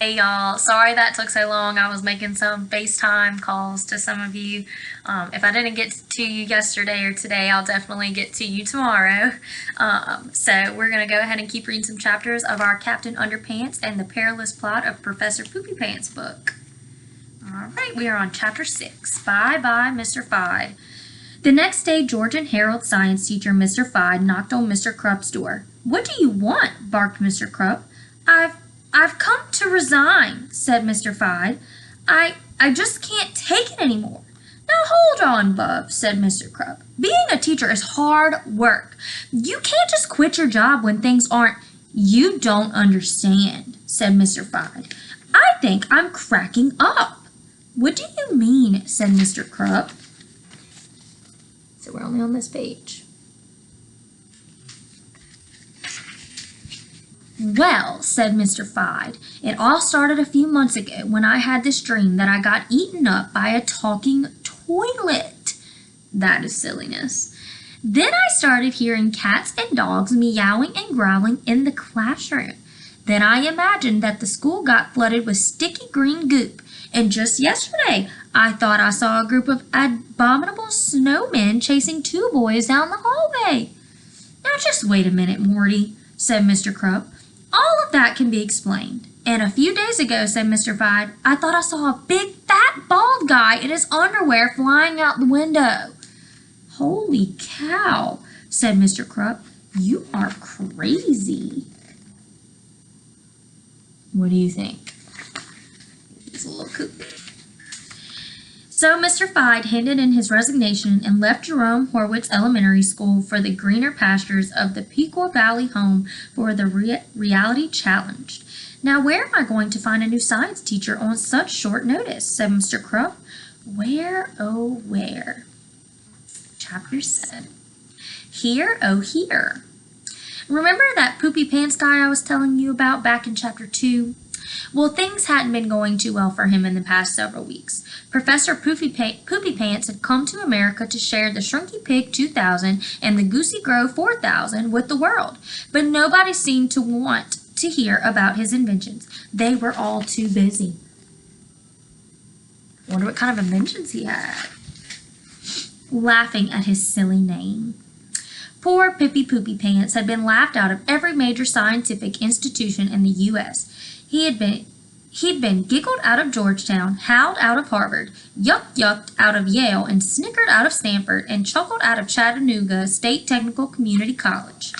Hey y'all, sorry that took so long. I was making some FaceTime calls to some of you. If I didn't get to you yesterday or today, I'll definitely get to you tomorrow. So we're going to go ahead and keep reading some chapters of our Captain Underpants and the Perilous Plot of Professor Poopy Pants book. Alright, we are on chapter 6. Bye bye, Mr. Fide. The next day, George and Harold's science teacher, Mr. Fide, knocked on Mr. Krupp's door. "What do you want?" barked Mr. Krupp. I've come to resign," said Mr. Fide. I just can't take it anymore." "Now hold on, bub," said Mr. Krupp. "Being a teacher is hard work. You can't just quit your job when things aren't—" "You don't understand," said Mr. Fide. "I think I'm cracking up." "What do you mean?" said Mr. Krupp. So we're only on this page. "Well," said Mr. Fide, "it all started a few months ago when I had this dream that I got eaten up by a talking toilet." That is silliness. "Then I started hearing cats and dogs meowing and growling in the classroom. Then I imagined that the school got flooded with sticky green goop. And just yesterday, I thought I saw a group of abominable snowmen chasing two boys down the hallway." "Now just wait a minute, Morty," said Mr. Krupp. "All of that can be explained. And a few days ago," said Mr. Fide, "I thought I saw a big fat bald guy in his underwear flying out the window." "Holy cow," said Mr. Krupp. "You are crazy." What do you think? He's a little cuckoo. So Mr. Fide handed in his resignation and left Jerome Horwitz Elementary School for the greener pastures of the Pequot Valley home for the reality challenged. "Now where am I going to find a new science teacher on such short notice?" said Mr. Krupp. "Where, oh where?" Chapter 7. Here, oh here. Remember that Poopy Pants guy I was telling you about back in chapter 2? Well, things hadn't been going too well for him in the past several weeks. Professor Poopy Pants had come to America to share the Shrunky Pig 2000 and the Goosey Grove 4000 with the world, but nobody seemed to want to hear about his inventions. They were all too busy. Wonder what kind of inventions he had. Laughing at his silly name. Poor Pippy Poopy Pants had been laughed out of every major scientific institution in the U.S. He'd been giggled out of Georgetown, howled out of Harvard, yucked out of Yale, and snickered out of Stanford, and chuckled out of Chattanooga State Technical Community College.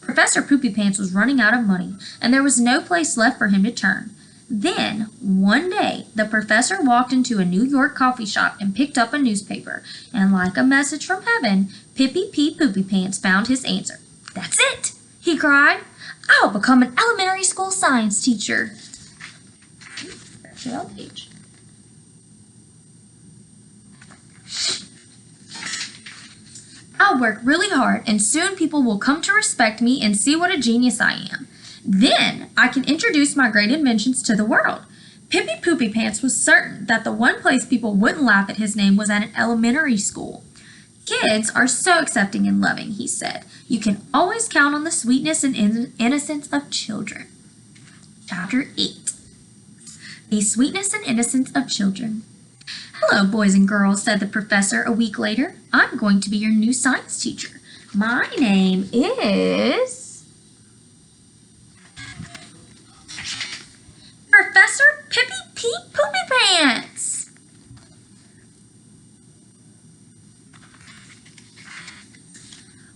Professor Poopy Pants was running out of money, and there was no place left for him to turn. Then, one day, the professor walked into a New York coffee shop and picked up a newspaper, and like a message from heaven, Pippy Poopy Pants found his answer. "That's it!" he cried. "I'll become an elementary school science teacher." Page. "I'll work really hard, and soon people will come to respect me and see what a genius I am. Then I can introduce my great inventions to the world." Pippy Poopy Pants was certain that the one place people wouldn't laugh at his name was at an elementary school. "Kids are so accepting and loving," he said. "You can always count on the sweetness and innocence of children." Chapter 8. The sweetness and innocence of children. "Hello, boys and girls," said the professor a week later. "I'm going to be your new science teacher. My name is Professor Pippy Poopy Pants."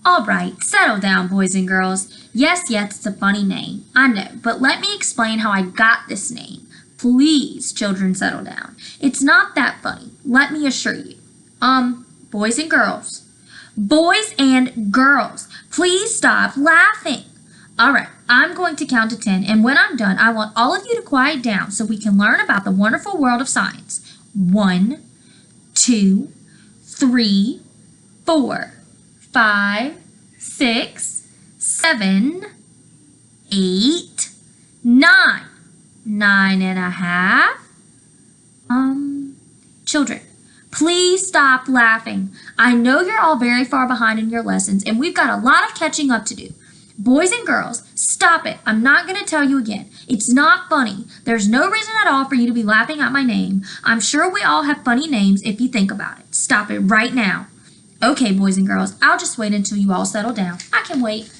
"All right, settle down, boys and girls. Yes, it's a funny name, I know, but let me explain how I got this name. Please, children, settle down. It's not that funny, let me assure you. Boys and girls. Boys and girls, please stop laughing. All right, I'm going to count to 10, and when I'm done, I want all of you to quiet down so we can learn about the wonderful world of science. 1, 2, 3, 4, 5, 6, 7, 8, 9. 9.5. Children, please stop laughing. I know you're all very far behind in your lessons, and we've got a lot of catching up to do. Boys and girls, stop it. I'm not going to tell you again. It's not funny. There's no reason at all for you to be laughing at my name. I'm sure we all have funny names if you think about it. Stop it right now. Okay, boys and girls, I'll just wait until you all settle down. I can wait.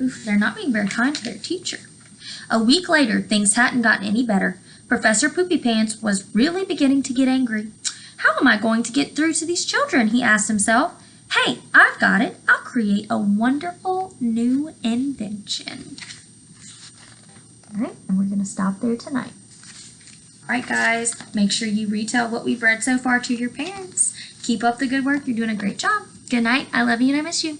Oof, they're not being very kind to their teacher. A week later, things hadn't gotten any better. Professor Poopy Pants was really beginning to get angry. How am I going to get through to these children? He asked himself. Hey, I've got it. I'll create a wonderful new invention. All right, and we're going to stop there tonight. All right, guys, make sure you retell what we've read so far to your parents. Keep up the good work. You're doing a great job. Good night. I love you and I miss you.